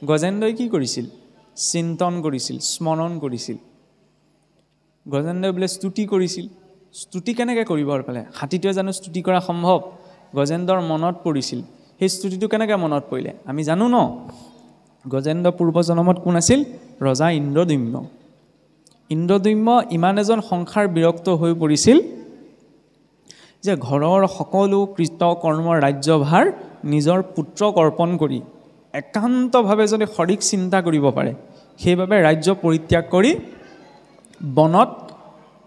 গজেন্দ্ৰই কি কৰিছিল? চিন্তন কৰিছিল, স্মৰণ কৰিছিল। গজেন্দ্ৰই বোলে স্তুতি কৰিছিল। স্তুতি কেনেকৈ কৰিব পালে? হাতীটোৱে জানো স্তুতি কৰা সম্ভৱ? গজেন্দ্ৰৰ মনত পৰিছিল। সেই স্তুতিটো কেনেকৈ মনত পৰিলে? আমি জানো ন, গজেন্দ্ৰ পূৰ্বজন্মত কোন আছিল? ৰজা ইন্দ্ৰদ্যুম্ন। ইন্দ্ৰদ্যুম্ন ইমান এজন সংসাৰ বিৰক্ত হৈ পৰিছিল যে ঘৰৰ সকলো কৃত কৰ্মৰ ৰাজ্যভাৰ নিজৰ পুত্ৰক অৰ্পণ কৰি একান্তভাৱে যদি হৰিক চিন্তা কৰিব পাৰে, সেইবাবে ৰাজ্য পৰিত্যাগ কৰি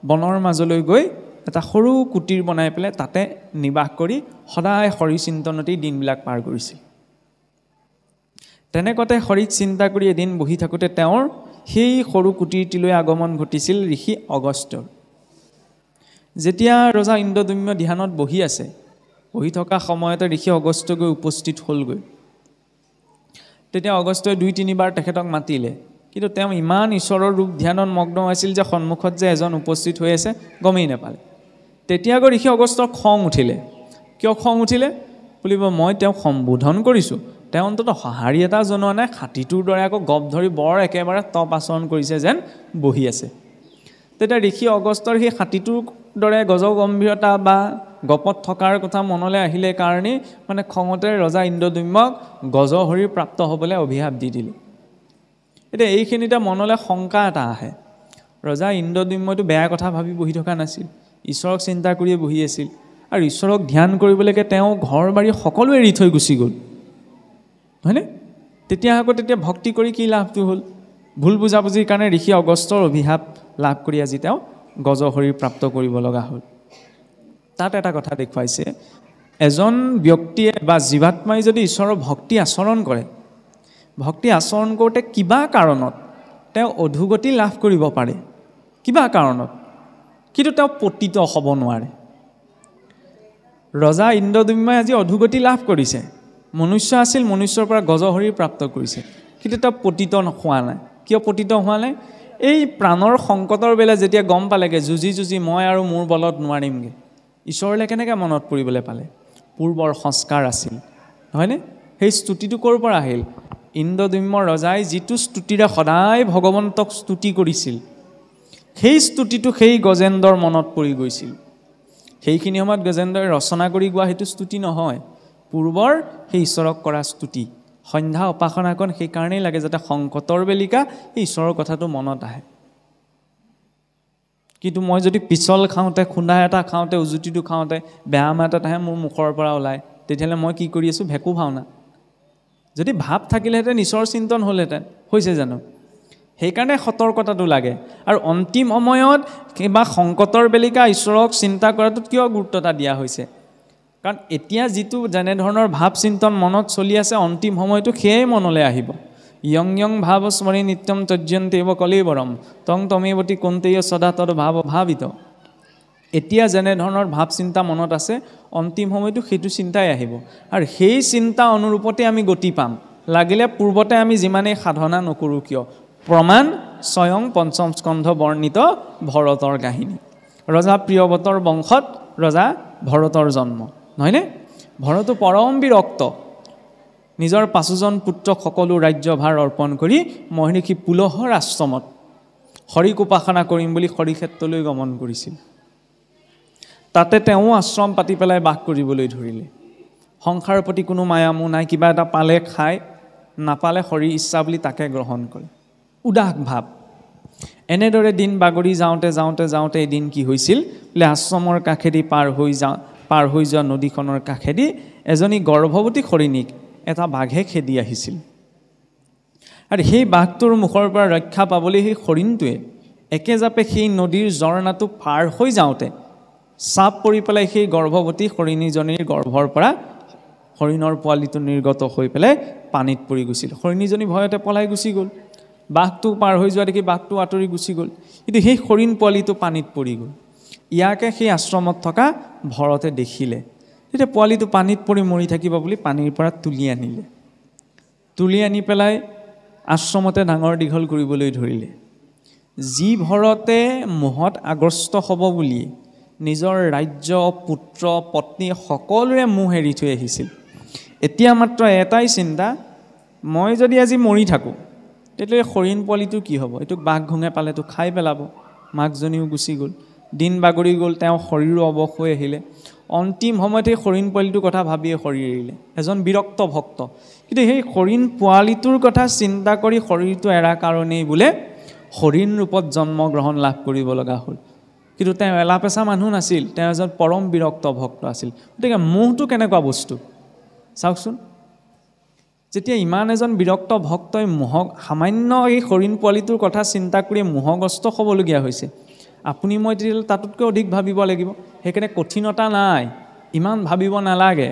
বনৰ মাজলৈ গৈ এটা সৰু কুটিৰ বনাই পেলাই তাতে নিবাস কৰি সদায় হৰি চিন্তনতেই দিনবিলাক পাৰ কৰিছিল। তেনেকুৱাতে হৰিক চিন্তা কৰি এদিন বহি থাকোঁতে তেওঁৰ সেই সৰু কুটিৰটিলৈ আগমন ঘটিছিল ঋষি অগস্ত্যৰ। যেতিয়া ৰজা ইন্দ্ৰদ্যুম্ন ধ্যানত বহি আছে, বহি থকা সময়তে ঋষি অগস্ত্য গৈ উপস্থিত হ'লগৈ। তেতিয়া অগস্ত্যই 2-3 বাৰ তেখেতক মাতিলে, কিন্তু তেওঁ ইমান ঈশ্বৰৰ ৰূপ ধ্যানত মগ্ন আছিল যে সন্মুখত যে এজন উপস্থিত হৈ আছে গমেই নাপালে। তেতিয়া গৈ ঋষি অগস্ত্যৰ খং উঠিলে। কিয় খং উঠিলে বুলিব, মই তেওঁক সম্বোধন কৰিছোঁ, তেওঁ অন্ততঃ সঁহাৰি এটা জনোৱা নাই, হাতীটোৰ দৰে আকৌ গপ ধৰি বৰ একেবাৰে তপ আচৰণ কৰিছে যেন বহি আছে। তেতিয়া ঋষি অগস্ত্যৰ সেই হাতীটোৰ দৰে গজগম্ভীৰতা বা গপত থকাৰ কথা মনলৈ আহিলে কাৰণেই মানে খঙতে ৰজা ইন্দ্ৰদ্যুম্নক গজহৰিৰ প্ৰাপ্ত হ'বলৈ অভিশাপ দি দিলে। এতিয়া এইখিনিতে মনলৈ শংকা এটা আহে, ৰজা ইন্দ্ৰদ্যুম্নইতো বেয়া কথা ভাবি বহি থকা নাছিল, ঈশ্বৰক চিন্তা কৰিয়ে বহি আছিল। আৰু ঈশ্বৰক ধ্যান কৰিবলৈকে তেওঁ ঘৰ বাৰী সকলো এৰি থৈ গুচি গ'ল, হয়নে? তেতিয়া ভক্তি কৰি কি লাভটো হ'ল? ভুল বুজাবুজিৰ কাৰণে ঋষি অগস্ত্যৰ অভিশাপ লাভ কৰি আজি তেওঁ গজহৰি প্ৰাপ্ত কৰিব লগা হ'ল। তাত এটা কথা দেখুৱাইছে, এজন ব্যক্তিয়ে বা জীৱাত্মাই যদি ঈশ্বৰৰ ভক্তি আচৰণ কৰে, ভক্তি আচৰণ কৰোঁতে কিবা কাৰণত তেওঁ অধোগতি লাভ কৰিব পাৰে, কিবা কাৰণত, কিন্তু তেওঁ পতিত হ'ব নোৱাৰে। ৰজা ইন্দ্ৰদ্যুম্নই আজি অধোগতি লাভ কৰিছে, মনুষ্য আছিল, মনুষ্যৰ পৰা গজহৰি প্ৰাপ্ত কৰিছে, কিন্তু তেওঁ পতিত হোৱা নাই। কিয় পতিত হোৱা নাই? এই প্ৰাণৰ সংকটৰ বেলা যেতিয়া গম পালেগৈ যুঁজি মই আৰু মোৰ বলত নোৱাৰিমগৈ, ঈশ্বৰলৈ কেনেকৈ মনত পৰিবলৈ পালে? পূৰ্বৰ সংস্কাৰ আছিল, হয়নে? সেই স্তুতিটো ক'ৰ পৰা আহিল? ইন্দ্ৰদ্যুম্ন ৰজাই যিটো স্তুতিৰে সদায় ভগৱন্তক স্তুতি কৰিছিল, সেই স্তুতিটো সেই গজেন্দ্ৰৰ মনত পৰি গৈছিল। সেইখিনি সময়ত গজেন্দ্ৰই ৰচনা কৰি গোৱা সেইটো স্তুতি নহয়, পূৰ্বৰ সেই ঈশ্বৰক কৰা স্তুতি। সন্ধ্যা উপাসনাকণ সেইকাৰণেই লাগে যাতে সংকটৰ বেলিকা এই ঈশ্বৰৰ কথাটো মনত আহে। কিন্তু মই যদি পিছল খাওঁতে, খুন্দা এটা খাওঁতে, উজুতিটো খাওঁতে বেয়া মাত এটাহে মোৰ মুখৰ পৰা ওলায়, তেতিয়াহ'লে মই কি কৰি আছোঁ? ভেকু ভাওনা। যদি ভাৱ থাকিলেহেঁতেন ঈশ্বৰৰ চিন্তন হ'লহেঁতেন, হৈছে জানো? সেইকাৰণে সতৰ্কতাটো লাগে। আৰু অন্তিম সময়ত কিবা সংকটৰ বেলিকা ঈশ্বৰক চিন্তা কৰাটোত কিয় গুৰুত্বতা দিয়া হৈছে? কাৰণ এতিয়া যিটো যেনেধৰণৰ ভাৱ চিন্তন মনত চলি আছে, অন্তিম সময়টো সেয়াই মনলৈ আহিব। ইয়ং ভাৱ স্মৰি নিত্যম তজ্জন্তেব কলেবৰম তং তমেৱতী কন্তেয় সদা তদ ভাৱ ভাবিত। এতিয়া যেনেধৰণৰ ভাৱ চিন্তা মনত আছে, অন্তিম সময়টো সেইটো চিন্তাই আহিব, আৰু সেই চিন্তা অনুৰূপতে আমি গতি পাম। লাগিলে পূৰ্বতে আমি যিমানেই সাধনা নকৰোঁ কিয়। প্ৰমাণ স্বয়ং পঞ্চম স্কন্ধ বৰ্ণিত ভৰতৰ কাহিনী। ৰজা প্ৰিয়ৱতৰ বংশত ৰজা ভৰতৰ জন্ম, নহয়নে? ভৰতো পৰম বিৰক্ত, নিজৰ 5জন পুত্ৰক সকলো ৰাজ্যভাৰ অৰ্পণ কৰি মহৰ্ষি পুলহৰ আশ্ৰমত হৰিক উপাসনা কৰিম বুলি হৰিক্ষেত্ৰলৈ গমন কৰিছিল। তাতে তেওঁ আশ্ৰম পাতি পেলাই বাস কৰিবলৈ ধৰিলে। সংসাৰৰ প্ৰতি কোনো মায়ামোহ নাই, কিবা এটা পালে খায়, নাপালে হৰিৰ ইচ্ছা বুলি তাকে গ্ৰহণ কৰে, উদাস ভাৱ। এনেদৰে দিন বাগৰি যাওঁতে এদিন কি হৈছিল বোলে, আশ্ৰমৰ কাষেদি পাৰ হৈ যোৱা নদীখনৰ কাষেদি এজনী গৰ্ভৱতী হৰিণীক এটা বাঘে খেদি আহিছিল। আৰু সেই বাঘটোৰ মুখৰ পৰা ৰক্ষা পাবলৈ সেই হৰিণটোৱে একেজাপে সেই নদীৰ ঝৰ্ণাটো পাৰ হৈ যাওঁতে চাপ পৰি পেলাই সেই গৰ্ভৱতী হৰিণীজনীৰ গৰ্ভৰ পৰা হৰিণৰ পোৱালিটো নিৰ্গত হৈ পেলাই পানীত পৰি গৈছিল। হৰিণীজনী ভয়তে পলাই গুচি গ'ল। বাঘটো পাৰ হৈ যোৱা দেখি বাঘটো আঁতৰি গুচি গ'ল, কিন্তু সেই হৰিণ পোৱালিটো পানীত পৰি গ'ল। ইয়াকে সেই আশ্ৰমত থকা ভৰতে দেখিলে। তেতিয়া পোৱালিটো পানীত পৰি মৰি থাকিব বুলি পানীৰ পৰা তুলি আনি পেলাই আশ্ৰমতে ডাঙৰ দীঘল কৰিবলৈ ধৰিলে। যি ভৰতে মোহত আগ্ৰস্ত হ'ব বুলি নিজৰ ৰাজ্য, পুত্ৰ, পত্নী সকলোৰে মোহ এৰি থৈ আহিছিল, এতিয়া মাত্ৰ এটাই চিন্তা, মই যদি আজি মৰি থাকোঁ তেতিয়া এই হৰিণ পোৱালিটো কি হ'ব? এইটোক বাঘ ঘোঙে পালেতো খাই পেলাব। মাকজনীও গুচি গ'ল, দিন বাগৰি গ'ল, তেওঁ শৰীৰো অৱস হৈ আহিলে। অন্তিম সময়ত সেই হৰিণ পোৱালিটোৰ কথা ভাবিয়ে শৰীৰ এৰিলে, এজন বিৰক্ত ভক্ত। কিন্তু সেই হৰিণ পোৱালিটোৰ কথা চিন্তা কৰি শৰীৰটো এৰাৰ কাৰণেই বোলে হৰিণ ৰূপত জন্মগ্ৰহণ লাভ কৰিব লগা হ'ল। কিন্তু তেওঁ এলাপেচা মানুহ নাছিল, তেওঁ এজন পৰম বিৰক্ত ভক্ত আছিল। গতিকে মোহটো কেনেকুৱা বস্তু চাওকচোন। যেতিয়া ইমান এজন বিৰক্ত ভক্তই মোহক সামান্য এই হৰিণ পোৱালিটোৰ কথা চিন্তা কৰি মোহগ্ৰস্ত হ'বলগীয়া হৈছে, আপুনি মই তেতিয়াহ'লে তাতোতকৈ অধিক ভাবিব লাগিব। সেইকাৰণে কঠিনতা নাই, ইমান ভাবিব নালাগে।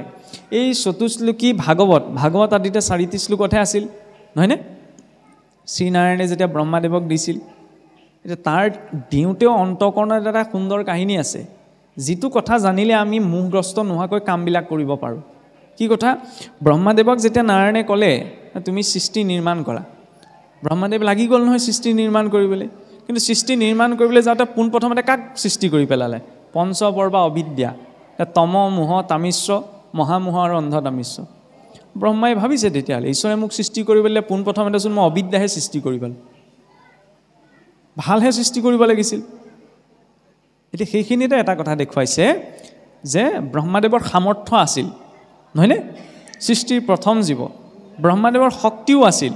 এই চতুশ্লোকী ভাগৱত আদিতে ৪টি শ্লোকতহে আছিল, নহয়নে? শ্ৰীনাৰায়ণে যেতিয়া ব্ৰহ্মাদেৱক দিছিল, এতিয়া তাৰ দিওঁতেও অন্তকৰণৰ এটা সুন্দৰ কাহিনী আছে, যিটো কথা জানিলে আমি মোহগ্ৰস্ত নোহোৱাকৈ কামবিলাক কৰিব পাৰোঁ। কি কথা? ব্ৰহ্মাদেৱক যেতিয়া নাৰায়ণে ক'লে তুমি সৃষ্টি নিৰ্মাণ কৰা, ব্ৰহ্মাদেৱ লাগি গ'ল নহয় সৃষ্টি নিৰ্মাণ কৰিবলৈ। কিন্তু সৃষ্টি নিৰ্মাণ কৰিবলৈ যাওঁতে পোনপ্ৰথমতে কাক সৃষ্টি কৰি পেলালে? পঞ্চবৰ বা অবিদ্যা, তম মোহ তামিশ্ৰ, মহামোহ আৰু অন্ধ তামিশ্ৰ। ব্ৰহ্মাই ভাবিছে তেতিয়াহ'লে ঈশ্বৰে মোক সৃষ্টি কৰিবলৈ পোনপ্ৰথমতেচোন মই অবিদ্যাহে সৃষ্টি কৰি পেলালোঁ, ভালহে সৃষ্টি কৰিব লাগিছিল। এতিয়া সেইখিনিতে এটা কথা দেখুৱাইছে যে ব্ৰহ্মাদেৱৰ সামৰ্থ্য আছিল, নহয়নে? সৃষ্টিৰ প্ৰথম জীৱ, ব্ৰহ্মাদেৱৰ শক্তিও আছিল,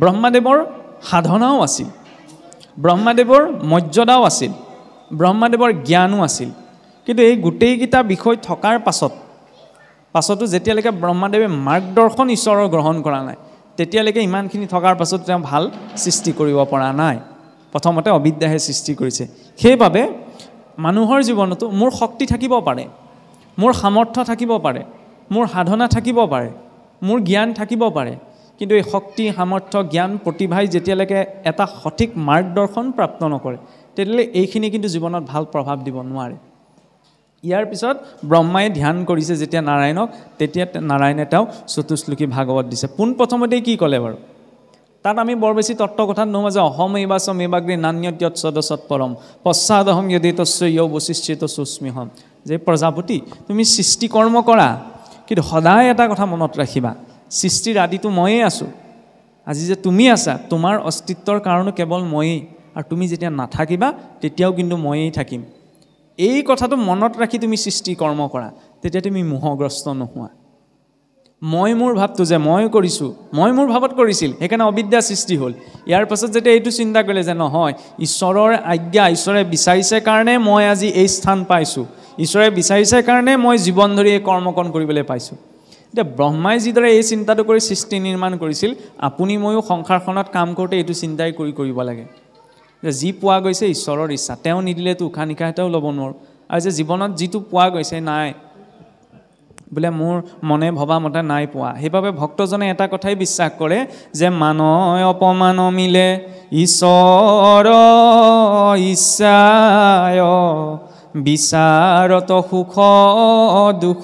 ব্ৰহ্মাদেৱৰ সাধনাও আছিল, ব্ৰহ্মাদেৱৰ মৰ্যাদাও আছিল, ব্ৰহ্মাদেৱৰ জ্ঞানো আছিল। কিন্তু এই গোটেইকেইটা বিষয় থকাৰ পাছতো যেতিয়ালৈকে ব্ৰহ্মাদেৱে মাৰ্গদৰ্শন ঈশ্বৰৰ গ্ৰহণ কৰা নাই, তেতিয়ালৈকে ইমানখিনি থকাৰ পাছত তেওঁ ভাল সৃষ্টি কৰিব পৰা নাই। প্ৰথমতে অবিদ্যাহে সৃষ্টি কৰিছে। সেইবাবে মানুহৰ জীৱনতো মোৰ শক্তি থাকিব পাৰে, মোৰ সামৰ্থ্য থাকিব পাৰে, মোৰ সাধনা থাকিব পাৰে, মোৰ জ্ঞান থাকিব পাৰে, কিন্তু এই শক্তি সামৰ্থ্য জ্ঞান প্ৰতিভাই যেতিয়ালৈকে এটা সঠিক মাৰ্গদৰ্শন প্ৰাপ্ত নকৰে, তেতিয়াহ'লে এইখিনি কিন্তু জীৱনত ভাল প্ৰভাৱ দিব নোৱাৰে। ইয়াৰ পিছত ব্ৰহ্মাই ধ্যান কৰিছে যেতিয়া নাৰায়ণক, তেতিয়া নাৰায়ণে তেওঁ চতুশ্লোকী ভাগৱত দিছে। পোনপ্ৰথমতেই কি ক'লে বাৰু? তাত আমি বৰ বেছি তত্ত্ব কথাত নহওঁ যে অহম এইবাচম এইবাগ্ৰী নান্যত্যৎ সদসৎ পৰম পশ্চাদহম যদি তস্য বশিষ্যত সুস্মিহম। যে প্ৰজাপতি তুমি সৃষ্টিকৰ্ম কৰা, কিন্তু সদায় এটা কথা মনত ৰাখিবা, সৃষ্টিৰ আদিটো ময়েই আছোঁ। আজি যে তুমি আছা, তোমাৰ অস্তিত্বৰ কাৰণো কেৱল ময়েই, আৰু তুমি যেতিয়া নাথাকিবা তেতিয়াও কিন্তু ময়েই থাকিম। এই কথাটো মনত ৰাখি তুমি সৃষ্টি কৰ্ম কৰা, তেতিয়া তুমি মোহগ্ৰস্ত নোহোৱা। মই মোৰ ভাৱটো যে মই কৰিছোঁ, মই মোৰ ভাৱত কৰিছিল, সেইকাৰণে অবিদ্যা সৃষ্টি হ'ল। ইয়াৰ পাছত যেতিয়া এইটো চিন্তা কৰিলে যে নহয়, ঈশ্বৰৰ আজ্ঞা, ঈশ্বৰে বিচাৰিছে কাৰণে মই আজি এই স্থান পাইছোঁ, ঈশ্বৰে বিচাৰিছে কাৰণে মই জীৱন ধৰি এই কৰ্মকণ কৰিবলৈ পাইছোঁ। এতিয়া ব্ৰহ্মাই যিদৰে এই চিন্তাটো কৰি সৃষ্টি নিৰ্মাণ কৰিছিল, আপুনি ময়ো সংসাৰখনত কাম কৰোঁতে এইটো চিন্তাই কৰিব লাগে যে যি পোৱা গৈছে ঈশ্বৰৰ ইচ্ছা, তেওঁ নিদিলেতো উশাহ নিশাহ এটাও ল'ব নোৱাৰোঁ। আৰু যে জীৱনত যিটো পোৱা গৈছে নাই বোলে মোৰ মনে ভবা মতে নাই পোৱা। সেইবাবে ভক্তজনে এটা কথাই বিশ্বাস কৰে যে মানয় অপমান মিলে ঈশ্বৰ ইচ্ছায় বিচাৰত সুখ দুখ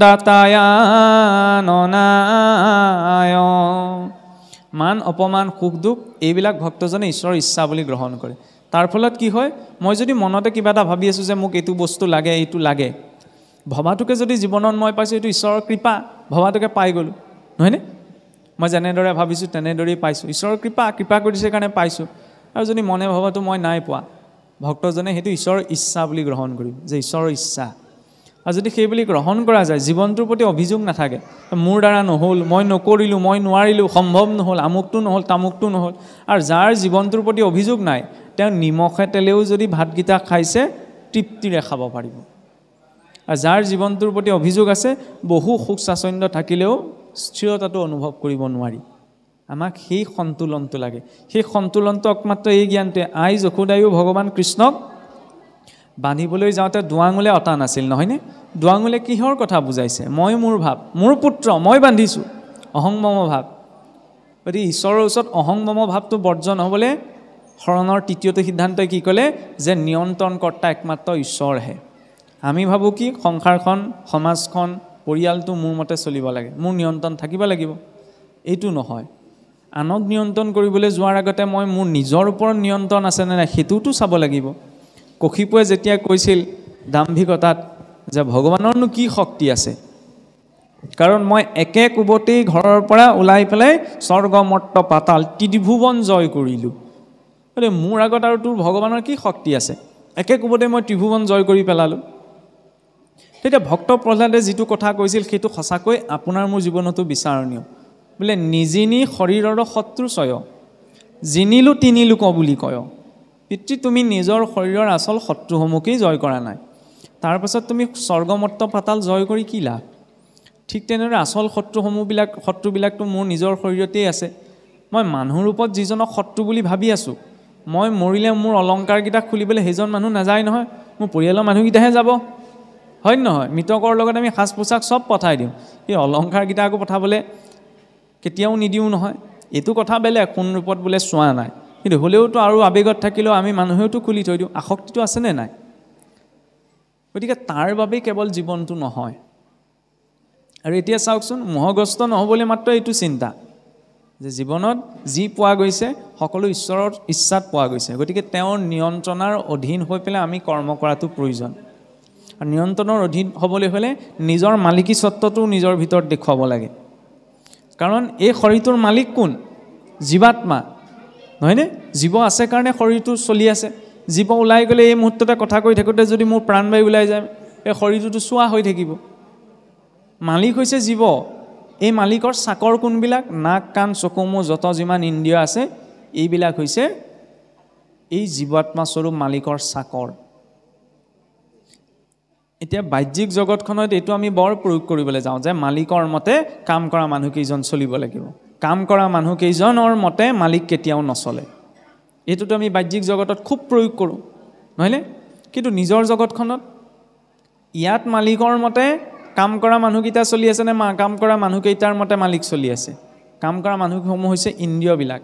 দাতায়াননায়। মান অপমান সুখ দুখ এইবিলাক ভক্তজনে ঈশ্বৰৰ ইচ্ছা বুলি গ্ৰহণ কৰে। তাৰ ফলত কি হয়, মই যদি মনতে কিবা এটা ভাবি আছোঁ যে মোক এইটো বস্তু লাগে, এইটো লাগে, ভবাটোকে যদি জীৱনত মই পাইছোঁ, এইটো ঈশ্বৰৰ কৃপা, ভবাটোকে পাই গ'লোঁ, নহয়নে? মই যেনেদৰে ভাবিছোঁ তেনেদৰেই পাইছোঁ, ঈশ্বৰৰ কৃপা কৰিছে কাৰণে পাইছোঁ। আৰু যদি মনে ভবাটো মই নাই পোৱা, ভক্তজনে সেইটো ঈশ্বৰৰ ইচ্ছা বুলি গ্ৰহণ কৰিব, যে ঈশ্বৰৰ ইচ্ছা। আৰু যদি সেই বুলি গ্ৰহণ কৰা যায়, জীৱনটোৰ প্ৰতি অভিযোগ নাথাকে, মোৰ দ্বাৰা নহ'ল, মই নকৰিলোঁ, মই নোৱাৰিলোঁ, সম্ভৱ নহ'ল, আমুকটো নহ'ল, তামুকটো নহ'ল। আৰু যাৰ জীৱনটোৰ প্ৰতি অভিযোগ নাই, তেওঁ নিমখে তেলেও যদি ভাতকেইটা খাইছে তৃপ্তিৰে খাব পাৰিব। আৰু যাৰ জীৱনটোৰ প্ৰতি অভিযোগ আছে, বহু সুখ স্বাচ্ছন্দ্য থাকিলেও স্থিৰতাটো অনুভৱ কৰিব নোৱাৰি। আমাক সেই সন্তুলনটো লাগে। সেই সন্তুলনটো একমাত্ৰ এই জ্ঞানটোৱে। আই যশোদায়ো ভগৱান কৃষ্ণক বান্ধিবলৈ যাওঁতে দুৱাঙুলে অতা নাছিল, নহয়নে? দুৱাঙুলে কিহৰ কথা বুজাইছে? মই মোৰ ভাৱ, মোৰ পুত্ৰ মই বান্ধিছোঁ, অহংমম ভাৱ। গতিকে ঈশ্বৰৰ ওচৰত অহংমম ভাৱটো বৰ্জন হ'বলৈ শৰণৰ তৃতীয়টো সিদ্ধান্তই কি ক'লে? যে নিয়ন্ত্ৰণকৰ্তা একমাত্ৰ ঈশ্বৰহে। আমি ভাবোঁ কি সংসাৰখন, সমাজখন, পৰিয়ালটো মোৰ মতে চলিব লাগে, মোৰ নিয়ন্ত্ৰণ থাকিব লাগিব। এইটো নহয়। আনক নিয়ন্ত্ৰণ কৰিবলৈ যোৱাৰ আগতে মই মোৰ নিজৰ ওপৰত নিয়ন্ত্ৰণ আছেনে নাই সেইটোতো চাব লাগিব। কশিপুৰে যেতিয়া কৈছিল দাম্ভিকতাত যে ভগৱানৰনো কি শক্তি আছে, কাৰণ মই একে কোবতেই ঘৰৰ পৰা ওলাই পেলাই স্বৰ্গ মৰ্ত পাতাল ত্ৰিভুৱন জয় কৰিলোঁ। গতিকে মোৰ আগত আৰু তোৰ ভগৱানৰ কি শক্তি আছে? একে কোবতে মই ত্ৰিভুৱন জয় কৰি পেলালোঁ। তেতিয়া ভক্ত প্ৰহ্লাদে যিটো কথা কৈছিল সেইটো সঁচাকৈ আপোনাৰ মোৰ জীৱনতো বিচাৰণীয়। বোলে নিজিনি শৰীৰৰ শত্ৰু ছয়, জিনিলো তিনি লোক বুলি কয়। পিতৃ তুমি নিজৰ শৰীৰৰ আচল শত্ৰুসমূহেই জয় কৰা নাই, তাৰপাছত তুমি স্বৰ্গমৰ্ত পাতাল জয় কৰি কি লাভ? ঠিক তেনেদৰে আচল শত্ৰুবিলাকতো মোৰ নিজৰ শৰীৰতেই আছে। মই মানুহ ৰূপত যিজনক শত্ৰু বুলি ভাবি আছোঁ, মই মৰিলে মোৰ অলংকাৰকেইটা খুলিবলৈ সেইজন মানুহ নাযায় নহয়, মোৰ পৰিয়ালৰ মানুহকেইটাহে যাব, হয় নহয়? মৃতকৰ লগত আমি সাজ পোছাক চব পঠাই দিওঁ, সেই অলংকাৰকেইটা আকৌ পঠাবলৈ কেতিয়াও নিদিওঁ নহয়। এইটো কথা বেলেগ, কোন ৰূপত বোলে চোৱা নাই, কিন্তু হ'লেওতো আৰু আৱেগত থাকিলেও আমি মানুহেওতো খুলি থৈ দিওঁ। আসক্তিটো আছেনে নাই? গতিকে তাৰ বাবেই কেৱল জীৱনটো নহয়। আৰু এতিয়া চাওকচোন, মোহগ্ৰস্ত নহ'বলৈ মাত্ৰ এইটো চিন্তা যে জীৱনত যি পোৱা গৈছে সকলো ঈশ্বৰৰ ইচ্ছাত পোৱা গৈছে। গতিকে তেওঁৰ নিয়ন্ত্ৰণৰ অধীন হৈ পেলাই আমি কৰ্ম কৰাটো প্ৰয়োজন। আৰু নিয়ন্ত্ৰণৰ অধীন হ'বলৈ হ'লে নিজৰ মালিকী স্বত্বটো নিজৰ ভিতৰত দেখুৱাব লাগে। কাৰণ এই শৰীৰটোৰ মালিক কোন? জীৱাত্মা, নহয়নে? জীৱ আছে কাৰণে শৰীৰটো চলি আছে। জীৱ ওলাই গ'লে এই মুহূৰ্ততে কথা কৈ থাকোঁতে যদি মোৰ প্ৰাণবায়ু ওলাই যায়, এই শৰীৰটোতো চোৱা হৈ থাকিব। মালিক হৈছে জীৱ। এই মালিকৰ চাকৰ কোনবিলাক? নাক কাণ চকু মুখ যত যিমান ইন্দ্ৰিয় আছে, এইবিলাক হৈছে এই জীৱাত্মা স্বৰূপ মালিকৰ চাকৰ। এতিয়া বাহ্যিক জগতখনত এইটো আমি বৰ প্ৰয়োগ কৰিবলৈ যাওঁ যে মালিকৰ মতে কাম কৰা মানুহকেইজন চলিব লাগিব, কাম কৰা মানুহকেইজনৰ মতে মালিক কেতিয়াও নচলে। এইটোতো আমি বাহ্যিক জগতত খুব প্ৰয়োগ কৰোঁ, নহয়নে? কিন্তু নিজৰ জগতখনত ইয়াত মালিকৰ মতে কাম কৰা মানুহকেইটা চলি আছে নে কাম কৰা মানুহকেইটাৰ মতে মালিক চলি আছে? কাম কৰা মানুহসমূহ হৈছে ইন্দ্ৰিয়বিলাক।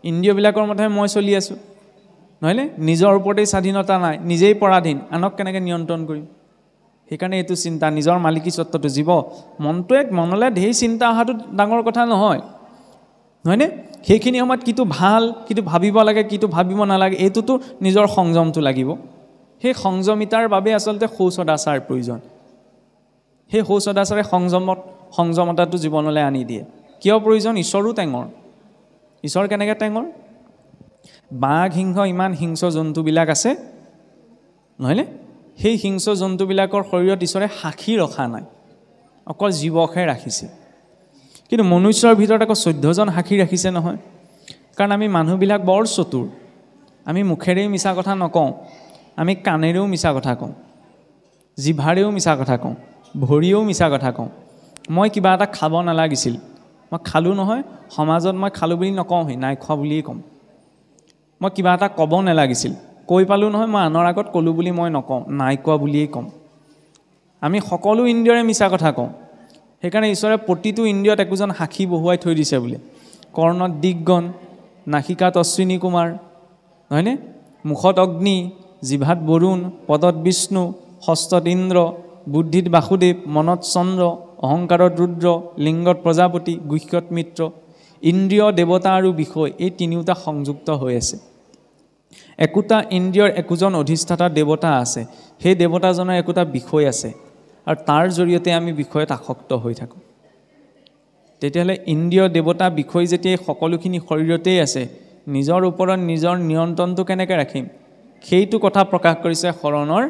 ইন্দ্ৰিয়বিলাকৰ মতে মই চলি আছোঁ, নহয়নে? নিজৰ ওপৰতেই স্বাধীনতা নাই, নিজেই পৰাধীন, আনক কেনেকৈ নিয়ন্ত্ৰণ কৰিম? সেইকাৰণে এইটো চিন্তা, নিজৰ মালিকী স্বত্বটো। জীৱ মনটোৱে মনলৈ ঢেৰ চিন্তা অহাটো ডাঙৰ কথা নহয়, নহয়নে? সেইখিনি সময়ত কিটো ভাল, কিটো ভাবিব লাগে, কিটো ভাবিব নালাগে, এইটোতো নিজৰ সংযমটো লাগিব। সেই সংযমিতাৰ বাবে আচলতে সৌচদাচাৰ প্ৰয়োজন। সেই সৌচদাচাৰে সংযমতাটো জীৱনলৈ আনি দিয়ে। কিয় প্ৰয়োজন? ঈশ্বৰো টেঙৰ। ঈশ্বৰ কেনেকৈ টেঙৰ? বাঘ সিংহ ইমান হিংস্ৰ জন্তুবিলাক আছে, নহয়নে? সেই হিংস্ৰ জন্তুবিলাকৰ শৰীৰত ঈশ্বৰে সাক্ষী ৰখা নাই, অকল জীৱকহে ৰাখিছে। কিন্তু মনুষ্যৰ ভিতৰত আকৌ 14জন সাক্ষী ৰাখিছে নহয়। কাৰণ আমি মানুহবিলাক বৰ চতুৰ। আমি মুখেৰেই মিছা কথা নকওঁ, আমি কাণেৰেও মিছা কথা কওঁ, জিভাৰেও মিছা কথা কওঁ, ভৰিয়েও মিছা কথা কওঁ। মই কিবা এটা খাব নালাগিছিল, মই খালোঁ নহয়, সমাজত মই খালোঁ বুলি নকওঁহি, নাই খোৱা বুলিয়েই ক'ম। মই কিবা এটা ক'ব নালাগিছিল, কৈ পালোঁ নহয়, মই আনৰ আগত ক'লোঁ বুলি মই নকওঁ, নাই কোৱা বুলিয়েই ক'ম। আমি সকলো ইন্দ্ৰিয়ৰে মিছা কথা কওঁ। সেইকাৰণে ঈশ্বৰে প্ৰতিটো ইন্দ্ৰিয়ত একোজন সাক্ষী বহুৱাই থৈ দিছে বোলে। কৰ্ণত দিগগণ, নাসিকাত অশ্বিনী কুমাৰ, নহয়নে? মুখত অগ্নি, জিভাত বৰুণ, পদত বিষ্ণু, হস্তত ইন্দ্ৰ, বুদ্ধিত বাসুদেৱ, মনত চন্দ্ৰ, অহংকাৰত ৰুদ্ৰ, লিংগত প্ৰজাপতি, গুহ্যত মিত্ৰ। ইন্দ্ৰিয়, দেৱতা আৰু বিষয়, এই তিনিওটা সংযুক্ত হৈ আছে। একোটা ইন্দ্ৰিয়ৰ একোজন অধিষ্ঠাতা দেৱতা আছে, সেই দেৱতাজনৰ একোটা বিষয় আছে, আৰু তাৰ জৰিয়তে আমি বিষয়ত আসক্ত হৈ থাকোঁ। তেতিয়াহ'লে ইন্দ্ৰিয়, দেৱতা, বিষয় যেতিয়া সকলোখিনি শৰীৰতেই আছে, নিজৰ ওপৰত নিজৰ নিয়ন্ত্ৰণটো কেনেকৈ ৰাখিম? সেইটো কথা প্ৰকাশ কৰিছে শৰণৰ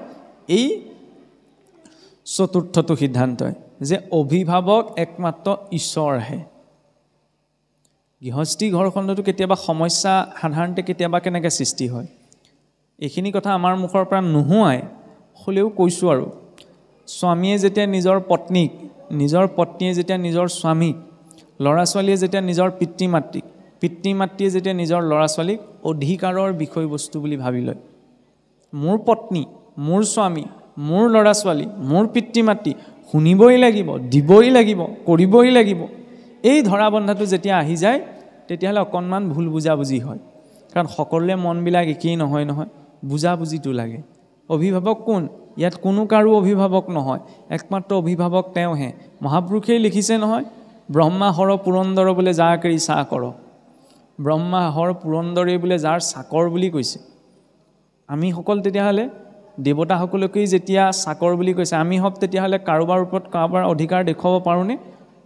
এই চতুৰ্থটো সিদ্ধান্তই, যে অভিভাৱক একমাত্ৰ ঈশ্বৰহে। গৃহস্থী ঘৰখনতো কেতিয়াবা সমস্যা সাধাৰণতে কেতিয়াবা কেনেকৈ সৃষ্টি হয়, এইখিনি কথা আমাৰ মুখৰ পৰা নোহোৱাই হ'লেও কৈছোঁ। আৰু স্বামীয়ে যেতিয়া নিজৰ পত্নীক, নিজৰ পত্নীয়ে যেতিয়া নিজৰ স্বামীক, ল'ৰা ছোৱালীয়ে যেতিয়া নিজৰ পিতৃ মাতৃক, পিতৃ মাতৃয়ে যেতিয়া নিজৰ ল'ৰা ছোৱালীক অধিকাৰৰ বিষয়বস্তু বুলি ভাবি লয়, মোৰ পত্নী, মোৰ স্বামী, মোৰ ল'ৰা ছোৱালী, মোৰ পিতৃ মাতৃ, শুনিবই লাগিব, দিবই লাগিব, কৰিবই লাগিব, এই ধৰাবন্ধাটো যেতিয়া আহি যায়, তেতিয়াহ'লে অকণমান ভুল বুজাবুজি হয়। কাৰণ সকলোৰে মনবিলাক একেই নহয় নহয়, বুজাবুজিটো লাগে। অভিভাৱক কোন? ইয়াত কোনো কাৰো অভিভাৱক নহয়, একমাত্ৰ অভিভাৱক তেওঁহে। মহাপুৰুষেই লিখিছে নহয়, ব্ৰহ্মা হৰ পুৰন্দৰ বোলে যাৰ কেৰি চাহ কৰ। ব্ৰহ্মা হৰ পুৰন্দৰে বোলে যাৰ চাকৰ বুলি কৈছে। আমি সকল তেতিয়াহ'লে দেৱতাসকলকেই যেতিয়া চাকৰ বুলি কৈছে, আমি হওক তেতিয়াহ'লে কাৰোবাৰ ওপৰত কাৰোবাৰ অধিকাৰ দেখুৱাব পাৰোঁনে?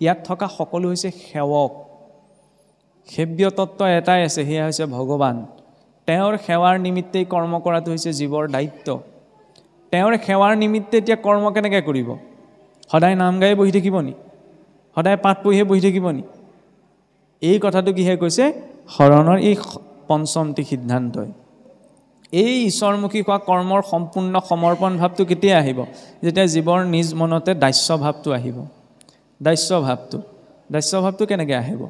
ইয়াত থকা সকলো হৈছে সেৱক। সেব্য তত্ত্ব এটাই আছে, সেয়া হৈছে ভগৱান। তেওঁৰ সেৱাৰ নিমিত্তেই কৰ্ম কৰাটো হৈছে জীৱৰ দায়িত্ব। তেওঁৰ সেৱাৰ নিমিত্তে এতিয়া কৰ্ম কেনেকৈ কৰিব? সদায় নাম গাই বহি থাকিব নি? সদায় পাঠ পঢ়িয়ে বহি থাকিব নি? এই কথাটো কিহে কৈছে? শৰণৰ এই পঞ্চমটি সিদ্ধান্তই। এই ঈশ্বৰমুখী হোৱা কৰ্মৰ সম্পূৰ্ণ সমৰ্পণ ভাৱটো কেতিয়া আহিব? যেতিয়া জীৱৰ নিজ মনতে দাস্য ভাৱটো আহিব। দাস্য ভাৱটো কেনেকৈ আহিব?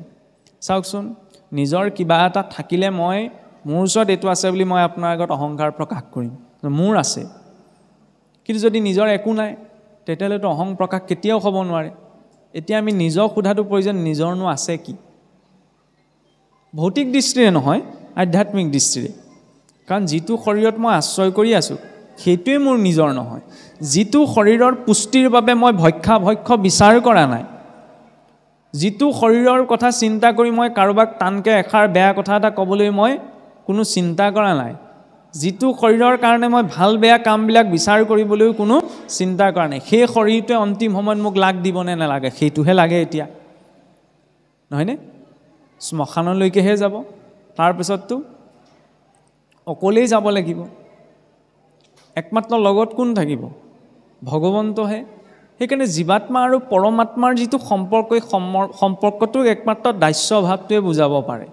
চাওকচোন, নিজৰ কিবা এটা থাকিলে মোৰ ওচৰত এইটো আছে বুলি মই আপোনাৰ আগত অহংকাৰ প্ৰকাশ কৰিম, মোৰ আছে। কিন্তু যদি নিজৰ একো নাই, তেতিয়াহ'লেতো অহং প্ৰকাশ কেতিয়াও হ'ব নোৱাৰে। এতিয়া আমি নিজক সোধাটো প্ৰয়োজন, নিজৰনো আছে কি? ভৌতিক দৃষ্টিৰে নহয়, আধ্যাত্মিক দৃষ্টিৰে। কাৰণ যিটো শৰীৰত মই আশ্ৰয় কৰি আছোঁ, সেইটোৱে মোৰ নিজৰ নহয়। যিটো শৰীৰৰ পুষ্টিৰ বাবে মই ভক্ষ্য বিচাৰ কৰা নাই, যিটো শৰীৰৰ কথা চিন্তা কৰি মই কাৰোবাক টানকৈ এষাৰ বেয়া কথা এটা ক'বলৈ মই কোনো চিন্তা কৰা নাই, যিটো শৰীৰৰ কাৰণে মই ভাল বেয়া কামবিলাক বিচাৰ কৰিবলৈও কোনো চিন্তা কৰা নাই, সেই শৰীৰটোৱে অন্তিম সময়ত মোক লাগ দিবনে নালাগে? সেইটোহে লাগে এতিয়া, নহয়নে? শ্মশানলৈকেহে যাব, তাৰপিছততো অকলেই যাব লাগিব। একমাত্ৰ লগত কোন থাকিব? ভগৱন্তহে। সেইকাৰণে জীৱাত্মা আৰু পৰমাত্মাৰ যিটো সম্পৰ্ক, এই সম্পৰ্কটোক একমাত্ৰ দাস্য ভাৱটোৱে বুজাব পাৰে।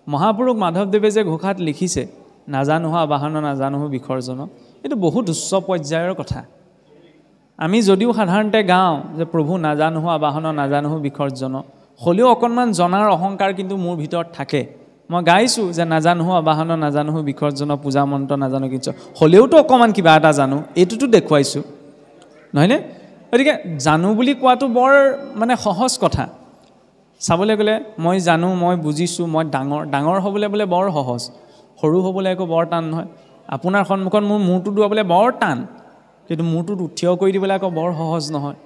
মহাপুৰুষ মাধৱদেৱে যে ঘোষাত লিখিছে, নাজানোহ আবাহন নাজানোহ বিসৰ্জন, এইটো বহুত উচ্চ পৰ্যায়ৰ কথা। আমি যদিও সাধাৰণতে গাওঁ যে প্ৰভু নাজানোহ আবাহন নাজানোহ বিসৰ্জন, হ'লেও অকণমান জনাৰ অহংকাৰ কিন্তু মোৰ ভিতৰত থাকে। মই গাইছোঁ যে নাজানোহ আবাহন নাজানোহ বিসৰ্জন, পূজা মন্ত্ৰ নাজানো কিছু, হ'লেওতো অকণমান কিবা এটা জানো, এইটোতো দেখুৱাইছোঁ, নহয়নে? গতিকে জানো বুলি কোৱাটো বৰ সহজ কথা। চাবলৈ গ'লে মই জানো, মই বুজিছোঁ, মই ডাঙৰ হ'বলৈ বোলে বৰ সহজ, সৰু হ'বলৈ একো বৰ টান নহয়। আপোনাৰ সন্মুখত মোৰ মূৰটো দুৱাবলৈ বৰ টান, কিন্তু মূৰটোত থিয় কৰি দিবলৈ আকৌ বৰ সহজ নহয়।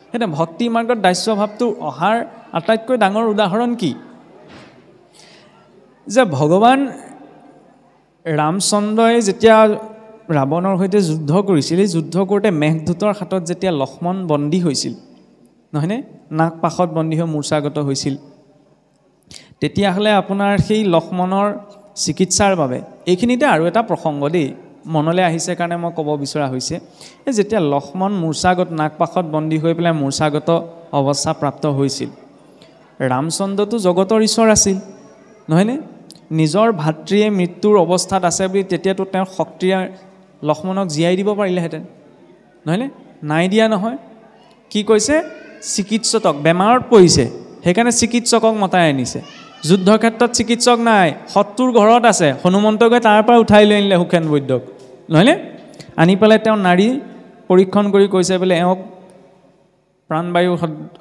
সেইটো ভক্তি মাৰ্গত দাস্য ভাৱটো অহাৰ আটাইতকৈ ডাঙৰ উদাহৰণ কি? যে ভগৱান ৰামচন্দ্ৰই যেতিয়া ৰাৱণৰ সৈতে যুদ্ধ কৰিছিল, এই যুদ্ধ কৰোঁতে মেঘদূতৰ হাতত যেতিয়া লক্ষ্মণ বন্দী হৈছিল, নহয়নে? নাক পাশত বন্দী হৈ মূৰ্ছাগত হৈছিল, তেতিয়াহ'লে আপোনাৰ সেই লক্ষ্মণৰ চিকিৎসাৰ বাবে, এইখিনিতে আৰু এটা প্ৰসংগ দেই মনলৈ আহিছে কাৰণে মই ক'ব বিচৰা হৈছে, যেতিয়া লক্ষ্মণ মূৰ্ছাগত নাক পাশত বন্দী হৈ পেলাই মূৰ্ছাগত অৱস্থা প্ৰাপ্ত হৈছিল, ৰামচন্দ্ৰটো জগতৰ ঈশ্বৰ আছিল, নহয়নে? নিজৰ ভাতৃয়ে মৃত্যুৰ অৱস্থাত আছে বুলি তেতিয়াতো তেওঁৰ শক্তিৰে লক্ষ্মণক জীয়াই দিব পাৰিলেহেঁতেন, নহয়নে? নাই দিয়া নহয়। কি কৈছে? চিকিৎসক বেমাৰত পৰিছে, সেইকাৰণে চিকিৎসকক মতাই আনিছে। যুদ্ধৰ ক্ষেত্ৰত চিকিৎসক নাই, শত্ৰুৰ ঘৰত আছে, হনুমন্ত গৈ তাৰ পৰা উঠাই লৈ আনিলে সুখেন বৈদ্যক, নহয়নে? আনি পেলাই তেওঁ নাৰী পৰীক্ষণ কৰি কৈছে বোলে এওঁক প্ৰাণবায়ু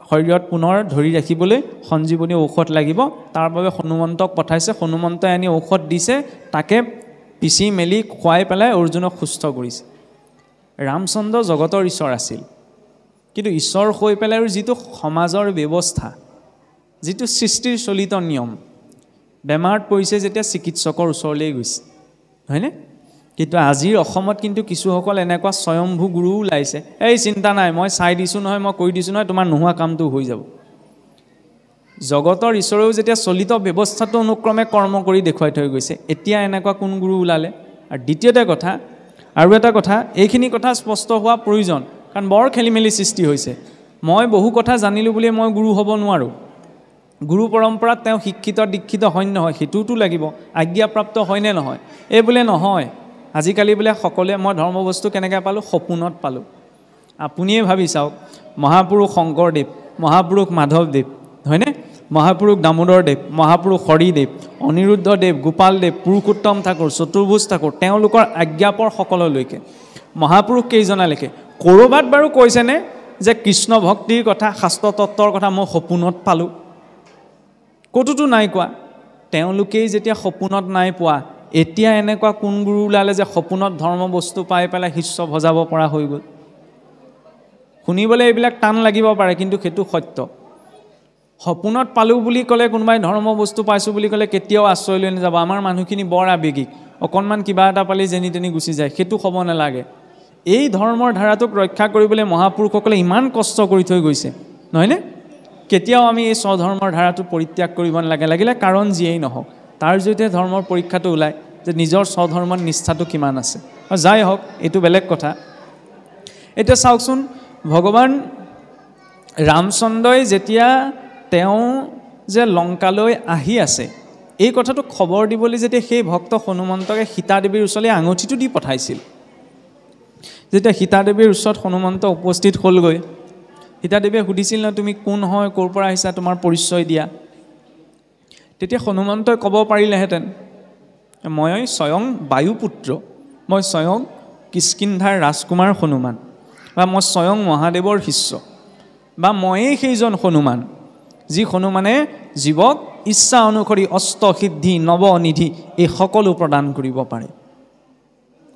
শৰীৰত পুনৰ ধৰি ৰাখিবলৈ সঞ্জীৱনী ঔষধ লাগিব, তাৰ বাবে হনুমন্তক পঠাইছে। হনুমন্তই আনি ঔষধ দিছে, তাকে পিচি মেলি খুৱাই পেলাই অৰ্জুনক সুস্থ কৰিছে। ৰামচন্দ্ৰ জগতৰ ঈশ্বৰ আছিল, কিন্তু ঈশ্বৰ হৈ পেলাই আৰু যিটো সমাজৰ ব্যৱস্থা, যিটো সৃষ্টিৰ চলিত নিয়ম, বেমাৰত পৰিছে যেতিয়া চিকিৎসকৰ ওচৰলৈ গৈছে, হয়নে? কিন্তু আজিৰ অসমত কিন্তু কিছুসকল এনেকুৱা স্বয়ম্ভু গুৰু ওলাইছে, এই চিন্তা নাই, মই চাই দিছোঁ নহয়, মই কৰি দিছোঁ নহয়, তোমাৰ নোহোৱা কামটো হৈ যাব। জগতৰ ঈশ্বৰেও যেতিয়া চলিত ব্যৱস্থাটো অনুক্ৰমে কৰ্ম কৰি দেখুৱাই থৈ গৈছে, এতিয়া এনেকুৱা কোন গুৰু ওলালে? আৰু দ্বিতীয়তে কথা, আৰু এটা কথা, এইখিনি কথা স্পষ্ট হোৱা প্ৰয়োজন, কাৰণ বৰ খেলি মেলি সৃষ্টি হৈছে। মই বহু কথা জানিলোঁ বুলিয়ে মই গুৰু হ'ব নোৱাৰোঁ। গুৰু পৰম্পৰাত তেওঁ শিক্ষিত দীক্ষিত হয় নহয়, সেইটোতো লাগিব, আজ্ঞাপ্ৰাপ্ত হয়নে নহয়? এই বোলে নহয়, আজিকালি বোলে সকলোৱে মই ধৰ্মবস্তু কেনেকৈ পালোঁ? সপোনত পালোঁ। আপুনিয়ে ভাবি চাওক, মহাপুৰুষ শংকৰদেৱ, মহাপুৰুষ মাধৱদেৱ, হয়নে? মহাপুৰুষ দামোদৰদেৱ, মহাপুৰুষ হৰিদেৱ, অনিৰুদ্ধদেৱ, গোপালদেৱ, পুৰুষোত্তম ঠাকুৰ, চতুৰ্ভুজ ঠাকুৰ, তেওঁলোকৰ আজ্ঞাপৰ সকললৈকে মহাপুৰুষ কেইজনালৈকে ক'ৰবাত বাৰু কৈছেনে যে কৃষ্ণ ভক্তিৰ কথা, শাস্ত্ৰ তত্ত্বৰ কথা মই সপোনত পালোঁ? ক'তোতো নাই কোৱা। তেওঁলোকেই যেতিয়া সপোনত নাই পোৱা, এতিয়া এনেকুৱা কোন গুৰু ওলালে যে সপোনত ধৰ্ম বস্তু পাই পেলাই শিষ্য ভজাব পৰা হৈ গ'ল? শুনিবলৈ এইবিলাক টান লাগিব পাৰে, কিন্তু সেইটো সত্য। সপোনত পালোঁ বুলি ক'লে, কোনোবাই ধৰ্ম বস্তু পাইছোঁ বুলি ক'লে কেতিয়াও আশ্ৰয় লৈ নাযাব। আমাৰ মানুহখিনি বৰ আৱেগিক, অকণমান কিবা এটা পালি যেনি তেনি গুচি যায়, সেইটো হ'ব নালাগে। এই ধৰ্মৰ ধাৰাটোক ৰক্ষা কৰিবলৈ মহাপুৰুষসকলে ইমান কষ্ট কৰি থৈ গৈছে, নহয়নে? কেতিয়াও আমি এই স্বধৰ্মৰ ধাৰাটো পৰিত্যাগ কৰিব নালাগে, লাগিলে কাৰণ যিয়েই নহওক। তাৰ জৰিয়তে ধৰ্মৰ পৰীক্ষাটো ওলায় যে নিজৰ স্বধৰ্মৰ নিষ্ঠাটো কিমান আছে। যাই হওক, এইটো বেলেগ কথা। এতিয়া চাওকচোন, ভগৱান ৰামচন্দ্ৰই যেতিয়া তেওঁ যে লংকালৈ আহি আছে, এই কথাটো খবৰ দিবলৈ যেতিয়া সেই ভক্ত হনুমন্তকে সীতাদেৱীৰ ওচৰলৈ আঙুঠিটো দি পঠাইছিল, যেতিয়া সীতাদেৱীৰ ওচৰত হনুমন্ত উপস্থিত হ'লগৈ, সীতাদেৱীয়ে সুধিছিল ন, তুমি কোন হয়, ক'ৰ পৰা আহিছা, তোমাৰ পৰিচয় দিয়া। তেতিয়া হনুমন্তই ক'ব পাৰিলেহেঁতেন, মই স্বয়ং বায়ুপুত্ৰ, মই স্বয়ং কিষ্কিন্ধাৰ ৰাজকুমাৰ হনুমান, বা মই স্বয়ং মহাদেৱৰ শিষ্য, বা ময়েই সেইজন হনুমান যি হনুমানে জীৱক ইচ্ছা অনুসৰি অষ্টসিদ্ধি নৱনিধি এই সকলো প্ৰদান কৰিব পাৰে।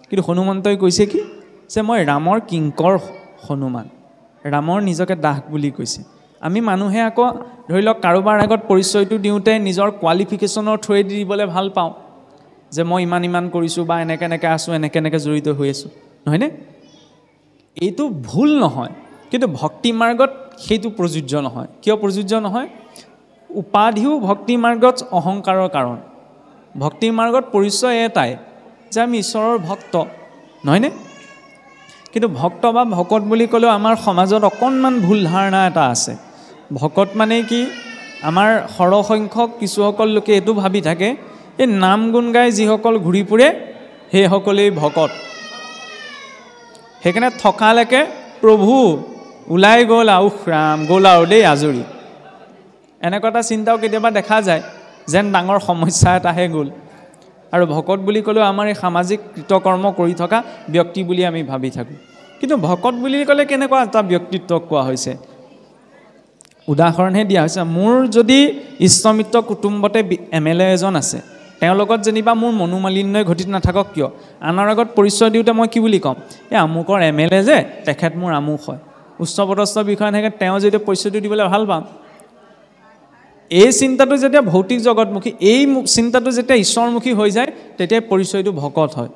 কিন্তু হনুমন্তই কৈছে কি, যে মই ৰামৰ কিংকৰ হনুমান, ৰামৰ নিজকে দাস বুলি কৈছে। আমি মানুহে আকৌ ধৰি লওক কাৰোবাৰ আগত পৰিচয়টো দিওঁতে নিজৰ কোৱালিফিকেশ্যনৰ থ্ৰুৱেদি দিবলৈ ভাল পাওঁ, যে মই ইমান ইমান কৰিছোঁ, বা এনেকৈ এনেকৈ আছোঁ, এনেকৈ এনেকৈ জড়িত হৈ আছোঁ, নহয়নে? এইটো ভুল নহয়, কিন্তু ভক্তি মাৰ্গত সেইটো প্ৰযোজ্য নহয়। কিয় প্ৰযোজ্য নহয়? উপাধিও ভক্তি মাৰ্গত অহংকাৰৰ কাৰণ। ভক্তি মাৰ্গত পৰিচয় এটাই যে আমি ঈশ্বৰৰ ভক্ত, নহয়নে? কিন্তু ভক্ত বা ভকত বুলি ক'লেও আমাৰ সমাজত অকণমান ভুল ধাৰণা এটা আছে। ভকত মানে কি, আমাৰ সৰহসংখ্যক কিছুসকল লোকে এইটো ভাবি থাকে, এই নাম গুণ গাই যিসকল ঘূৰি ফুৰে সেইসকলেই ভকত। সেইকাৰণে থকালৈকে প্ৰভু ওলাই গ'ল আৰু ৰাম গ'ল আৰু দেই আজৰি, এনেকুৱা এটা চিন্তাও কেতিয়াবা দেখা যায়, যেন ডাঙৰ সমস্যা এটাহে গ'ল। আৰু ভকত বুলি ক'লেও আমাৰ এই সামাজিক কৃতকৰ্ম কৰি থকা ব্যক্তি বুলি আমি ভাবি থাকোঁ। কিন্তু ভকত বুলি ক'লে কেনেকুৱা এটা ব্যক্তিত্ব কোৱা হৈছে, উদাহৰণহে দিয়া হৈছে। মোৰ যদি ইষ্টমিত্ৰ কুটুম্বতে MLA এজন আছে, তেওঁৰ লগত যেনিবা মোৰ মনোমালিন্যই ঘটিত নাথাকক কিয়, আনৰ আগত পৰিচয় দিওঁতে মই কি বুলি ক'ম, এই আমুকৰ MLA যে, তেখেত মোৰ আমুক হয়। উচ্চপদস্থ বিষয়া থাকে, তেওঁ যদি পৰিচয়টো দিবলৈ ভাল পাম। এই চিন্তাটো যেতিয়া ভৌতিক জগতমুখী, এই চিন্তাটো যেতিয়া ঈশ্বৰমুখী হৈ যায়, তেতিয়া পৰিচয়টো ভকত হয়।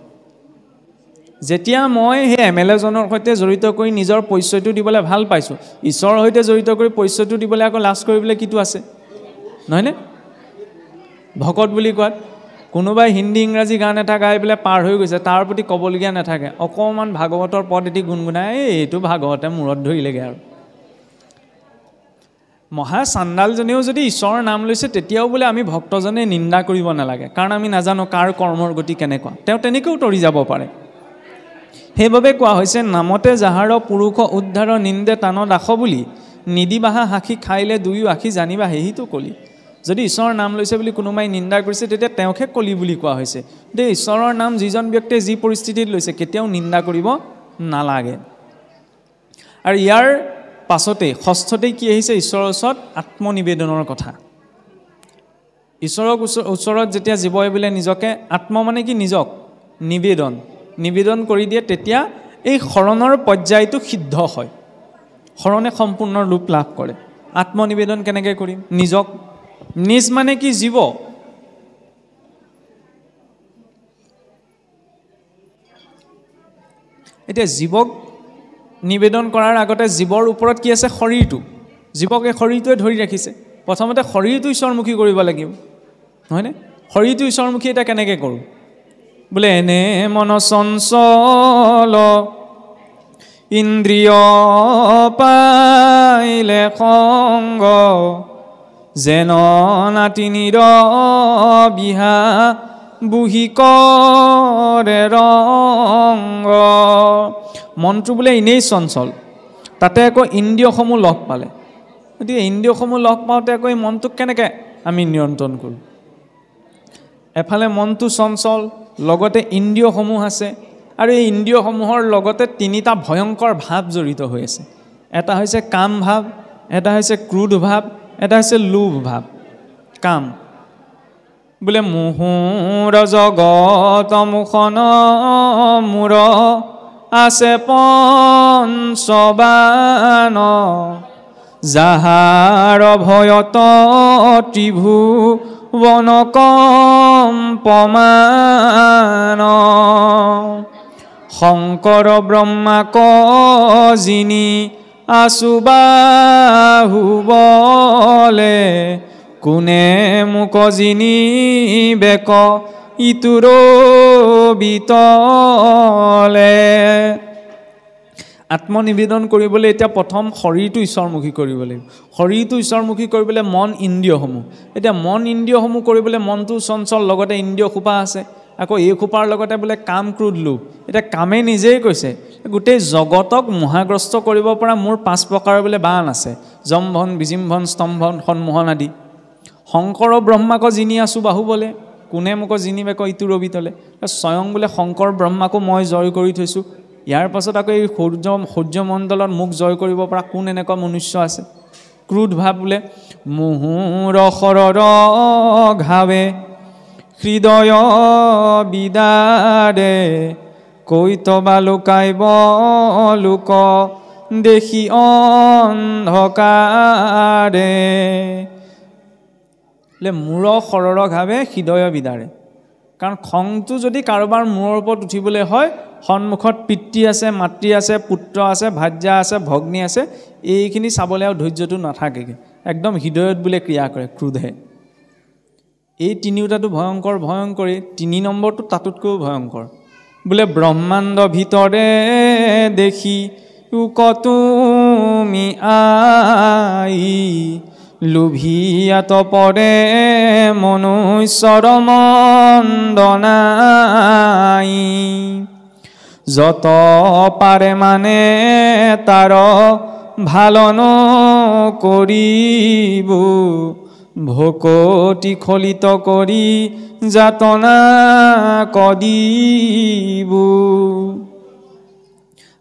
যেতিয়া মই সেই MLA জনৰ সৈতে জড়িত কৰি নিজৰ পৰিচয়টো দিবলৈ ভাল পাইছোঁ, ঈশ্বৰৰ সৈতে জড়িত কৰি পৰিচয়টো দিবলৈ আকৌ লাজ কৰিবলৈ কিটো আছে, নহয়নে? ভকত বুলি কোৱাত কোনোবাই হিন্দী ইংৰাজী গান এটা গাই পেলাই পাৰ হৈ গৈছে, তাৰ প্ৰতি ক'বলগীয়া নাথাকে, অকণমান ভাগৱতৰ পদ এটি গুণগুণাই এইটো ভাগৱতে মূৰত ধৰিলেগৈ আৰু। মহা চাণ্ডালজনেও যদি ঈশ্বৰৰ নাম লৈছে, তেতিয়াও বোলে আমি ভক্তজনে নিন্দা কৰিব নালাগে, কাৰণ আমি নাজানো কাৰ কৰ্মৰ গতি কেনেকুৱা, তেওঁ তেনেকৈও তৰি যাব পাৰে। সেইবাবে কোৱা হৈছে, নামতে যাহাৰ পুৰুষ উদ্ধাৰ নিন্দে টান দাস বুলি, নিদিবাহা সাক্ষী খাইলে দুয়ো আখি জানিবা সেহিটো কলি। যদি ঈশ্বৰৰ নাম লৈছে বুলি কোনোবাই নিন্দা কৰিছে, তেতিয়া তেওঁকহে কলি বুলি কোৱা হৈছে। দেই, ঈশ্বৰৰ নাম যিজন ব্যক্তিয়ে যি পৰিস্থিতিত লৈছে কেতিয়াও নিন্দা কৰিব নালাগে। আৰু ইয়াৰ পাছতেই ষষ্ঠতেই কি আহিছে, ঈশ্বৰৰ ওচৰত আত্মনিবেদনৰ কথা। ঈশ্বৰৰ ওচৰত যেতিয়া জীৱই বোলে নিজকে, আত্ম মানে কি, নিজক নিবেদন কৰি দিয়ে, তেতিয়া এই শৰণৰ পৰ্যায়টো সিদ্ধ হয়, শৰণে সম্পূৰ্ণ ৰূপ লাভ কৰে। আত্মনিবেদন কেনেকৈ কৰিম? নিজক, নিজ মানে কি, জীৱ। এতিয়া জীৱক নিবেদন কৰাৰ আগতে জীৱৰ ওপৰত কি আছে, শৰীৰটো। জীৱক এই শৰীৰটোৱে ধৰি ৰাখিছে। প্ৰথমতে শৰীৰটো ঈশ্বৰমুখী কৰিব লাগিব, নহয়নে? শৰীৰটো ঈশ্বৰমুখী এতিয়া কেনেকৈ কৰোঁ? বোলে এনে মন চঞ্চল ইন্দ্ৰিয় পাইলে সংগ, যেন নাতিনিৰ বিহা বুহি কৰে ৰংগ। মনটো বোলে এনেই চঞ্চল, তাতে আকৌ ইন্দ্ৰিয়সমূহ লগ পালে। গতিকে ইন্দ্ৰিয়সমূহ লগ পাওঁতে আকৌ এই মনটোক কেনেকৈ আমি নিয়ন্ত্ৰণ কৰোঁ? এফালে মনটো চঞ্চল, লগতে ইন্দ্ৰিয়সমূহ আছে, আৰু এই ইন্দ্ৰিয়সমূহৰ লগতে তিনিটা ভয়ংকৰ ভাৱ জড়িত হৈ আছে। এটা হৈছে কাম ভাৱ, এটা হৈছে ক্ৰোধ ভাৱ, এটা হৈছে লোভ ভাৱ। কাম বোলে মুহুৰ জগত মুখন মূৰ আছে পঞ্চবান, যাহাৰ ভয়ত ত্ৰিভুৱন কম্পমান শংকৰ ব্ৰহ্মাক যিনি আছু বাহুবলে কোনে মোক যিনি বেক ইটোৰ বিতলে আত্মনিবেদন কৰিবলৈ এতিয়া প্ৰথম শৰীৰটো ঈশ্বৰমুখী কৰিব লাগিব শৰীৰটো ঈশ্বৰমুখী কৰিবলৈ মন ইন্দ্ৰিয়সমূহ এতিয়া মন ইন্দ্ৰিয়সমূহ কৰিবলৈ মনটো চঞ্চল লগতে ইন্দ্ৰিয় খোপা আছে আকৌ এই খোপাৰ লগতে বোলে কাম ক্ৰোধ লোভ এতিয়া কামে নিজেই কৈছে গোটেই জগতক মোহাগ্ৰস্ত কৰিব পৰা মোৰ 5 প্ৰকাৰৰ বোলে বান আছে জম্ভন বিজিম্ভন স্তম্ভন সন্মোহন আদি শংকৰ ব্ৰহ্মাক যিনি আছু বাহুবলে কোনে মোক যিনি বেক ইটোৰ বিতলে স্বয়ং বোলে শংকৰ ব্ৰহ্মাকো মই জয় কৰি থৈছোঁ ইয়াৰ পাছত আকৌ এই সূৰ্যমণ্ডলত মোক জয় কৰিব পৰা কোন এনেকুৱা মনুষ্য আছে ক্ৰোধ ভাৱ বোলে মুহুৰ শৰৰ ঘাৱে হৃদয় বিদাৰে কৈতবা লুকাইব লোক দেখি অন্ধকাৰে মূৰ শৰৰ ঘাৱে হৃদয় বিদাৰে কাৰণ খংটো যদি কাৰোবাৰ মূৰৰ ওপৰত উঠিবলৈ হয় সন্মুখত পিতৃ আছে মাতৃ আছে পুত্ৰ আছে ভাৰ্যা আছে ভগ্নী আছে এইখিনি চাবলৈ আৰু ধৈৰ্যটো নাথাকেগৈ একদম হৃদয়ত বোলে ক্ৰিয়া কৰে ক্ৰোধে এই তিনিওটাটো ভয়ংকৰ ভয়ংকৰী 3 নম্বৰটো তাতোতকৈ ভয়ংকৰ বোলে ব্ৰহ্মাণ্ড ভিতৰে দেখি তুমি আই লোভিয়াত পৰে মনুষ্যৰ মন্দনাই যত পাৰে মানে তাৰ ভালন কৰিব ভকতি খলিত কৰি যাতনা কদিব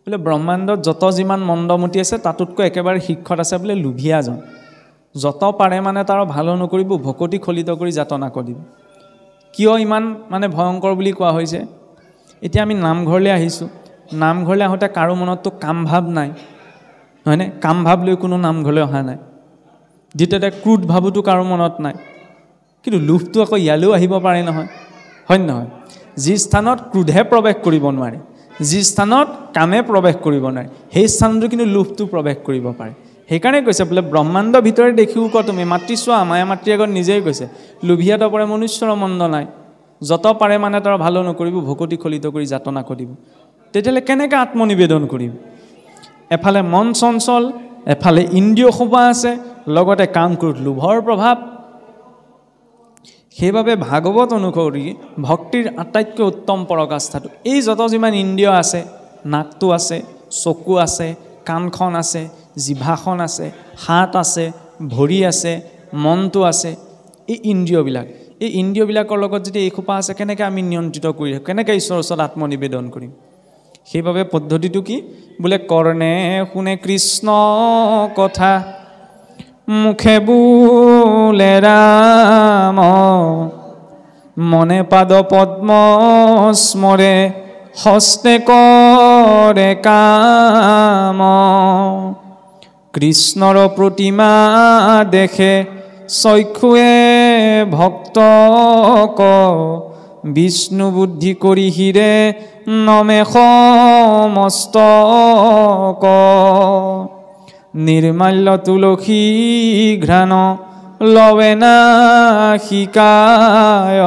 বোলে ব্ৰহ্মাণ্ডত যত যিমান মন্দমতি আছে তাতোতকৈ একেবাৰে শিক্ষত আছে বোলে লোভিয়াজন যত পাৰে মানে তাৰ ভাল নকৰিব ভকতি খলিত কৰি যাতনা কৰিব কিয় ইমান মানে ভয়ংকৰ বুলি কোৱা হৈছে এতিয়া আমি নামঘৰলৈ আহিছোঁ নামঘৰলৈ আহোঁতে কাৰো মনততো কাম ভাৱ নাই হয়নে কাম ভাৱ লৈ কোনো নামঘৰলৈ অহা নাই দ্বিতীয়তে ক্ৰোধ ভাৱতো কাৰো মনত নাই কিন্তু লোভটো আকৌ ইয়ালৈও আহিব পাৰে নহয় হয় নহয় যি স্থানত ক্ৰোধে প্ৰৱেশ কৰিব নোৱাৰে যি স্থানত কামে প্ৰৱেশ কৰিব নোৱাৰে সেই স্থানটো কিন্তু লোভটো প্ৰৱেশ কৰিব পাৰে সেইকাৰণে কৈছে বোলে ব্ৰহ্মাণ্ড ভিতৰে দেখিও ক তুমি মাতৃ চোৱা মায়া মাতৃ আগত নিজেই কৈছে লোভিয়াত পৰে মনুষ্যৰ মন্দ নাই যত পাৰে মানে তাৰ ভাল নকৰিব ভকতি খলিত কৰি যাতনা কৰিব তেতিয়াহ'লে কেনেকৈ আত্মনিবেদন কৰিম এফালে মন চঞ্চল এফালে ইন্দ্ৰিয় খোপা আছে লগতে কাম ক্ৰোধ লোভৰ প্ৰভাৱ সেইবাবে ভাগৱত অনুসৰি ভক্তিৰ আটাইতকৈ উত্তম পৰাকাষ্ঠাটো এই যত যিমান ইন্দ্ৰিয় আছে নাকটো আছে চকু আছে কাণখন আছে জিভাখন আছে হাত আছে ভৰি আছে মনটো আছে এই ইন্দ্ৰিয়বিলাকৰ লগত যদি এই খোপা আছে কেনেকৈ আমি নিয়ন্ত্ৰিত কৰি কেনেকৈ ঈশ্বৰৰ ওচৰত আত্মনিবেদন কৰিম সেইবাবে পদ্ধতিটো কি বোলে কৰ্ণে শুনে কৃষ্ণ কথা মুখে বোলে ৰাম মনে পাদ পদ্ম স্মৰে হস্তে কৰে কাম কৃষ্ণৰ প্ৰতিমা দেখে চক্ষুৱে ভক্তক বিষ্ণু বুদ্ধি কৰি হিৰে নমে সমস্তক নিৰ্মাল্য তুলসী ঘ্ৰাণ লৱে না শিকায়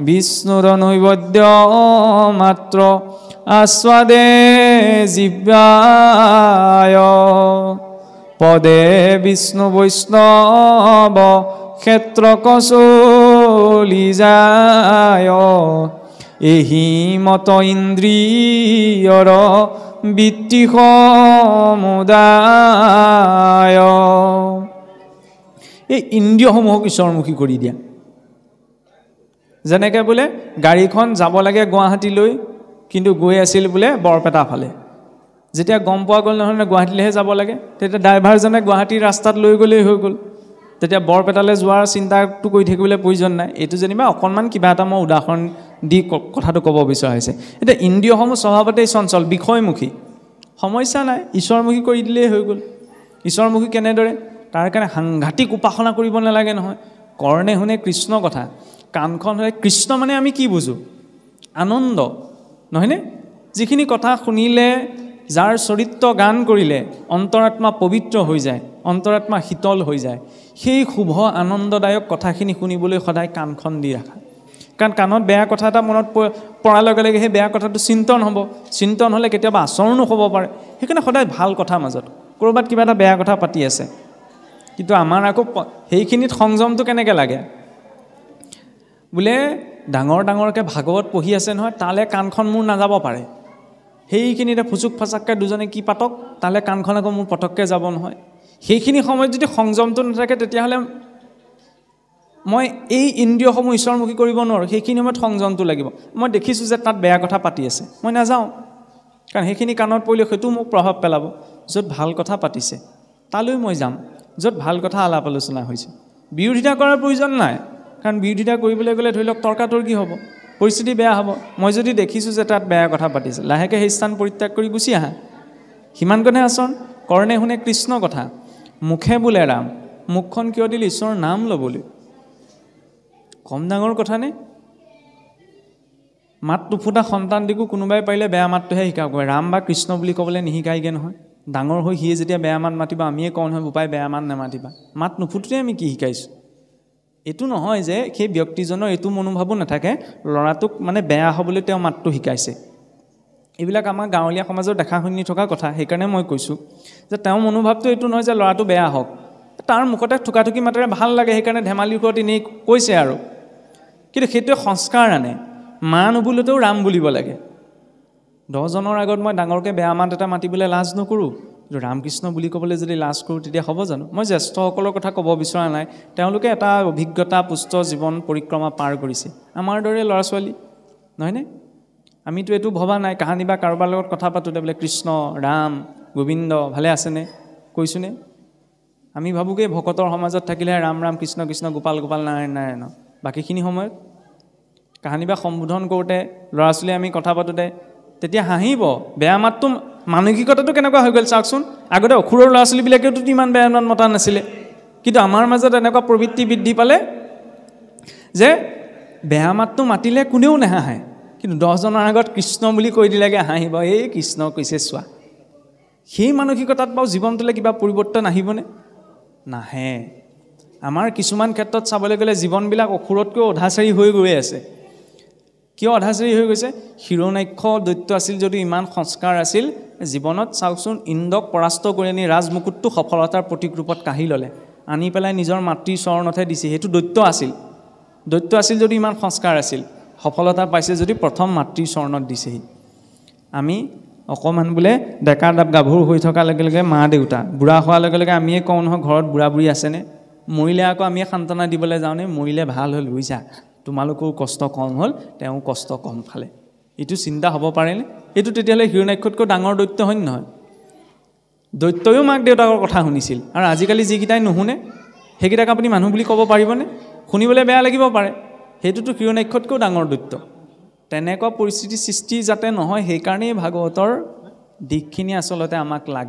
বিষ্ণুৰ নৈবদ্য মাত্ৰ আস্বাদে জিব্যায় পদে বিষ্ণু বৈষ্ণৱ ক্ষেত্ৰ কচলি যায় এহি মত ইন্দ্ৰিয়ৰ বৃত্তি সমুদায় এই ইন্দ্ৰিয়সমূহক ঈশ্বৰমুখী কৰি দিয়া যেনেকৈ বোলে গাড়ীখন যাব লাগে গুৱাহাটীলৈ কিন্তু গৈ আছিল বোলে বৰপেটা ফালে যেতিয়া গম পোৱা গ'ল নহয় গুৱাহাটীলৈহে যাব লাগে তেতিয়া ড্ৰাইভাৰজনে গুৱাহাটীৰ ৰাস্তাত লৈ গ'লেই হৈ গ'ল তেতিয়া বৰপেটালৈ যোৱাৰ চিন্তাটো কৰি থাকিবলৈ প্ৰয়োজন নাই এইটো যেনিবা অকণমান কিবা এটা মই উদাহৰণ দি কথাটো ক'ব বিচৰা হৈছে এতিয়া ইন্দ্ৰিয়সমূহ স্বভাৱতেই চঞ্চল বিষয়মুখী সমস্যা নাই ঈশ্বৰমুখী কৰি দিলেই হৈ গ'ল ঈশ্বৰমুখী কেনেদৰে তাৰ কাৰণে সাংঘাতিক উপাসনা কৰিব নালাগে নহয় কৰ্ণে শুনে কৃষ্ণ কথা কাণখন হয় কৃষ্ণ মানে আমি কি বুজো আনন্দ নহয়নে যিখিনি কথা শুনিলে যাৰ চৰিত্ৰ গান কৰিলে অন্তৰাত্মা পবিত্ৰ হৈ যায় অন্তৰাত্মা শীতল হৈ যায় সেই শুভ আনন্দদায়ক কথাখিনি শুনিবলৈ সদায় কাণখন দি ৰাখা কাৰণ কাণত বেয়া কথা এটা মনত পৰাৰ লগে লগে সেই বেয়া কথাটো চিন্তন হ'ব চিন্তন হ'লে কেতিয়াবা আচৰণো হ'ব পাৰে সেইকাৰণে সদায় ভাল কথা মাজত ক'ৰবাত কিবা এটা বেয়া কথা পাতি আছে কিন্তু আমাৰ আকৌ সেইখিনিত সংযমটো কেনেকৈ লাগে বোলে ডাঙৰ ডাঙৰকৈ ভাগৱত পঢ়ি আছে নহয় তালে কাণখন মোৰ নাযাব পাৰে সেইখিনিতে ফুচুক ফাচাককৈ দুজনে কি পাতক তালে কাণখন আকৌ মোৰ পটককৈ যাব নহয় সেইখিনি সময়ত যদি সংযমটো নাথাকে তেতিয়াহ'লে মই এই ইন্দ্ৰিয়সমূহ ঈশ্বৰমুখী কৰিব নোৱাৰোঁ সেইখিনি সময়ত সংযমটো লাগিব মই দেখিছোঁ যে তাত বেয়া কথা পাতি আছে মই নাযাওঁ কাৰণ সেইখিনি কাণত পৰিলে সেইটো মোক প্ৰভাৱ পেলাব য'ত ভাল কথা পাতিছে তালৈ মই যাম য'ত ভাল কথা আলাপ আলোচনা হৈছে বিৰোধিতা কৰাৰ প্ৰয়োজন নাই কাৰণ বিৰোধিতা কৰিবলৈ গ'লে ধৰি লওক তৰ্কাতৰ্কি হ'ব পৰিস্থিতি বেয়া হ'ব মই যদি দেখিছোঁ যে তাত বেয়া কথা পাতিছে লাহেকৈ সেই স্থান পৰিত্যাগ কৰি গুচি আহা সিমানকণে আচৰণ কৰ্ণে শুনে কৃষ্ণ কথা মুখে বোলে ৰাম মুখখন কিয় দিলে ঈশ্বৰৰ নাম ল'বলৈ কম ডাঙৰ কথা নে মাত নুফুটা সন্তানটিকো কোনোবাই পাৰিলে বেয়া মাতটোহে শিকাওক ৰাম বা কৃষ্ণ বুলি ক'বলৈ নিশিকাইগৈ নহয় ডাঙৰ হৈ সিয়ে যেতিয়া বেয়া মাত মাতিবা আমিয়ে কওঁ নহয় বোপাই বেয়া মাত নামাতিবা মাত নুফুটোতে আমি কি শিকাইছোঁ এইটো নহয় যে সেই ব্যক্তিজনৰ এইটো মনোভাৱো নাথাকে ল'ৰাটোক মানে বেয়া হ'বলৈ তেওঁ মাতটো শিকাইছে এইবিলাক আমাৰ গাঁৱলীয়া সমাজৰ দেখা শুনি থকা কথা সেইকাৰণে মই কৈছোঁ যে তেওঁৰ মনোভাৱটো এইটো নহয় যে ল'ৰাটো বেয়া হওক তাৰ মুখতে থুকাথুকি মাতেৰে ভাল লাগে সেইকাৰণে ধেমালিৰ ওপৰত এনেই কৈছে আৰু কিন্তু সেইটোৱে সংস্কাৰ আনে মা নুবুলোতেও ৰাম বুলিব লাগে 10জনৰ আগত মই ডাঙৰকৈ বেয়া মাত এটা মাতিবলৈ লাজ নকৰোঁ কিন্তু ৰামকৃষ্ণ বুলি ক'বলৈ যদি লাজ কৰোঁ তেতিয়া হ'ব জানো মই জ্যেষ্ঠসকলৰ কথা ক'ব বিচৰা নাই তেওঁলোকে এটা অভিজ্ঞতা পুষ্ট জীৱন পৰিক্ৰমা পাৰ কৰিছে আমাৰ দৰে ল'ৰা ছোৱালী নহয়নে আমিতো এইটো ভবা নাই কাহানি বা কাৰোবাৰ লগত কথা পাতোঁতে বোলে কৃষ্ণ ৰাম গোবিন্দ ভালে আছেনে কৈছোঁনে আমি ভাবোঁগৈ ভকতৰ সমাজত থাকিলে ৰাম ৰাম কৃষ্ণ কৃষ্ণ গোপাল গোপাল নাৰায়ণ নাৰায়ণ বাকীখিনি সময়ত কাহানি বা সম্বোধন কৰোঁতে ল'ৰা ছোৱালী আমি কথা পাতোঁতে তেতিয়া হাঁহিব বেয়া মাতটো মানসিকতাটো কেনেকুৱা হৈ গ'ল চাওকচোন আগতে অসুৰৰ ল'ৰা ছোৱালীবিলাকেওতো ইমান বেয়া মাত মতা নাছিলে কিন্তু আমাৰ মাজত এনেকুৱা প্ৰবৃত্তি বৃদ্ধি পালে যে বেয়া মাতটো মাতিলে কোনেও নাহাঁহে কিন্তু 10জনৰ আগত কৃষ্ণ বুলি কৈ দিলেগৈ হাঁহিব এই কৃষ্ণ কৈছে চোৱা সেই মানসিকতাত বাৰু জীৱনটোলৈ কিবা পৰিৱৰ্তন আহিবনে নাহে আমাৰ কিছুমান ক্ষেত্ৰত চাবলৈ গ'লে জীৱনবিলাক অসুৰতকৈ অধাচাৰী হৈ গৈ আছে কিয় অধাচাৰী হৈ গৈছে হিৰণ্যাক্ষ দৈত্য আছিল যদিও ইমান সংস্কাৰ আছিল জীৱনত চাওকচোন ইন্দ্ৰক পৰাস্ত কৰি আনি ৰাজমুকুটটো সফলতাৰ প্ৰতীক ৰূপত কাঢ়ি ল'লে আনি পেলাই নিজৰ মাতৃৰ চৰণতহে দিছে সেইটো দৈত্য আছিল যদি ইমান সংস্কাৰ আছিল সফলতা পাইছে যদি প্ৰথম মাতৃৰ চৰণত দিছেহি আমি অকণমান বোলে ডেকা গাভৰু হৈ থকাৰ লগে লগে মা দেউতা বুঢ়া হোৱাৰ লগে লগে আমিয়ে কওঁ নহয় ঘৰত বুঢ়া বুঢ়ী আছেনে মৰিলে আকৌ আমিয়ে সান্তনা দিবলৈ যাওঁনে মৰিলে ভাল হ'ল বুজিছা তোমালোকৰ কষ্ট কম হ'ল তেওঁ কষ্ট কম খালে এইটো চিন্তা হ'ব পাৰেনে এইটো তেতিয়াহ'লে হিৰণ্যাক্ষতকৈ ডাঙৰ দৈত্য হয় নহয় দৈত্যয়ো মাক দেউতাকৰ কথা শুনিছিল আৰু আজিকালি যিকেইটাই নুশুনে সেইকেইটাক আপুনি মানুহ বুলি ক'ব পাৰিবনে শুনিবলৈ বেয়া লাগিব পাৰে সেইটোতো হিৰণ্যাক্ষতকৈও ডাঙৰ দৈত্য তেনেকুৱা পৰিস্থিতি সৃষ্টি যাতে নহয় সেইকাৰণেই ভাগৱতৰ দিশখিনি আচলতে আমাক লাগে